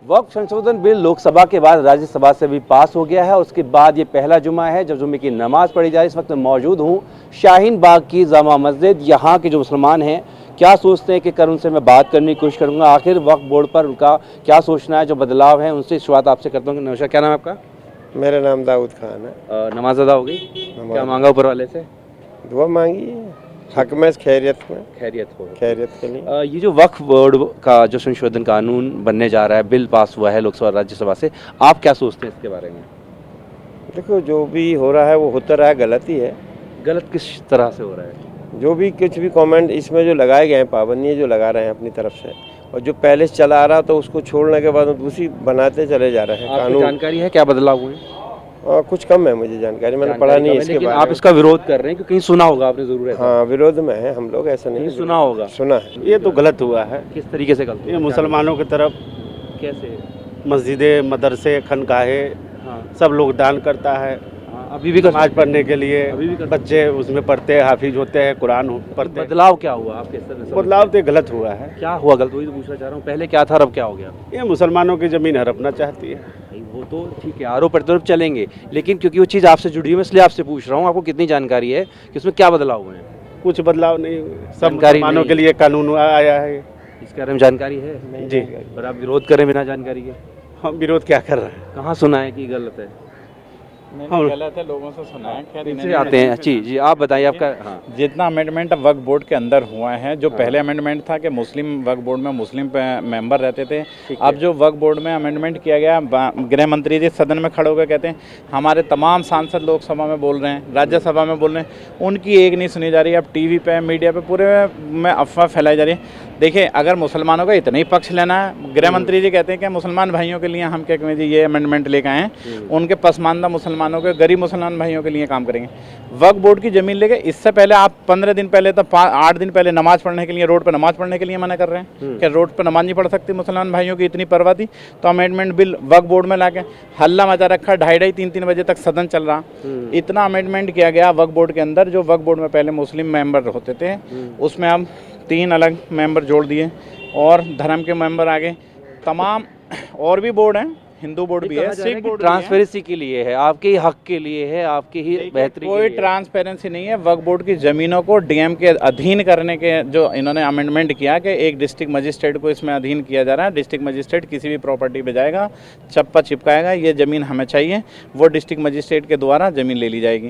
वक्फ संशोधन बिल लोकसभा के बाद राज्यसभा से भी पास हो गया है। उसके बाद ये पहला जुमा है जब जुमे की नमाज पढ़ी जाए। इस वक्त मैं मौजूद हूँ शाहीन बाग की जामा मस्जिद। यहाँ के जो मुसलमान हैं क्या सोचते हैं कि कर उनसे मैं बात करने की कोशिश करूँगा, आखिर वक्फ बोर्ड पर उनका क्या सोचना है, जो बदलाव है उनसे शुरुआत आपसे करता हूँ। नौशा, क्या नाम है आपका? मेरा नाम दाऊद खान है। नमाज अदा हो गई? क्या मांगा ऊपर वाले से? दुआ मांगी है, हक में खैरियत में, खैरियत हो। खैरियत के लिए। ये जो वक्फ बोर्ड का जो संशोधन कानून बनने जा रहा है, बिल पास हुआ है लोकसभा राज्यसभा से, आप क्या सोचते हैं इसके बारे में? देखो, जो भी हो रहा है वो होता रहा है, गलत ही है। गलत किस तरह से हो रहा है? जो भी कुछ भी कमेंट इसमें जो लगाए गए हैं, पाबंदियाँ जो लगा रहे हैं अपनी तरफ से, और जो पहले से चला आ रहा तो उसको छोड़ने के बाद दूसरी बनाते चले जा रहे हैं आपको कानून। जानकारी है क्या बदलाव हुए? कुछ कम है मुझे जानकारी, मैंने पढ़ा नहीं इसके लेकिन बारे आप में। इसका विरोध कर रहे हैं, क्योंकि कहीं सुना होगा आपने जरूर है। हाँ, विरोध में है हम लोग, ऐसा नहीं सुना होगा। सुना है। ये तो गलत हुआ है। किस तरीके से गलत? ये मुसलमानों की तरफ कैसे? मस्जिदें, मदरसे, खनकाहें हाँ, सब लोग दान करता है हाँ, अभी भी नमाज पढ़ने के लिए। अभी भी कर- बच्चे उसमें पढ़ते हैं, हाफिज होते हैं, कुरान पढ़ते हैं। बदलाव क्या हुआ आप किस तरह से समझते हैं? बदलाव तो गलत हुआ है। क्या हुआ गलत? वही तो पूछना चाह रहा हूँ, पहले क्या था और अब क्या हो गया? ये मुसलमानों की ज़मीन हड़पना चाहती है। भाई वो तो ठीक है, आरोप प्रत्यारोप चलेंगे, लेकिन क्योंकि वो चीज़ आपसे जुड़ी है, मैं इसलिए आपसे पूछ रहा हूँ आपको कितनी जानकारी है कि उसमें क्या बदलाव हुए हैं? कुछ बदलाव नहीं हुए। सब जानकारी मुसलमानों नहीं के लिए कानून आया है। इसके बारे में जानकारी है? जी, और आप विरोध करें बिना जानकारी के? हम विरोध क्या कर रहे हैं? कहाँ सुना है कि गलत है? नहीं, गलत है, लोगों से सुना है। खैर, इनसे आते हैं। जी जी, आप बताइए आपका। हाँ, जितना अमेंडमेंट वक्फ बोर्ड के अंदर हुआ है, जो पहले अमेंडमेंट था कि मुस्लिम वक्फ बोर्ड में मुस्लिम मेंबर रहते थे, अब जो वक्फ बोर्ड में अमेंडमेंट किया गया, गृह मंत्री जी सदन में खड़े होकर कहते हैं हमारे तमाम सांसद लोकसभा में बोल रहे हैं, राज्यसभा में बोल रहे हैं, उनकी एक नहीं सुनी जा रही है। अब टीवी पे, मीडिया पे पूरे में अफवाह फैलाई जा रही है। देखिए, अगर मुसलमानों का इतना ही पक्ष लेना है, गृह मंत्री जी कहते हैं कि मुसलमान भाइयों के लिए हम क्या कहें जी, ये अमेंडमेंट लेकर आए हैं, उनके पसमानदा मुसलमानों के, गरीब मुसलमान भाइयों के लिए काम करेंगे। वक्फ बोर्ड की ज़मीन लेके इससे पहले आप 15 दिन पहले तो 8 दिन पहले नमाज पढ़ने के लिए, रोड पर नमाज पढ़ने के लिए मना कर रहे हैं कि रोड पर नमाज नहीं पढ़ सकती मुसलमान भाइयों की, इतनी परवाह थी। तो अमेंडमेंट बिल वक्फ बोर्ड में लाके हल्ला मचा रखा, 2:30-3 बजे तक सदन चल रहा। इतना अमेंडमेंट किया गया वक्फ बोर्ड के अंदर, जो वक्फ बोर्ड में पहले मुस्लिम मेंबर होते थे उसमें अब 3 अलग मेंबर जोड़ दिए और धर्म के मेंबर आ गए। तमाम और भी बोर्ड हैं, हिंदू बोर्ड भी है, सिख बोर्ड भी है। ट्रांसपेरेंसी के लिए है, आपके ही हक के लिए है, आपके ही बेहतरी के कोई लिए। ट्रांसपेरेंसी नहीं है। वक्फ बोर्ड की ज़मीनों को डीएम के अधीन करने के जो इन्होंने अमेंडमेंट किया कि एक डिस्ट्रिक्ट मजिस्ट्रेट को इसमें अधीन किया जा रहा है। डिस्ट्रिक्ट मजिस्ट्रेट किसी भी प्रॉपर्टी पे जाएगा, चप्पा चिपकाएगा, ये ज़मीन हमें चाहिए, वो डिस्ट्रिक्ट मजिस्ट्रेट के द्वारा ज़मीन ले ली जाएगी।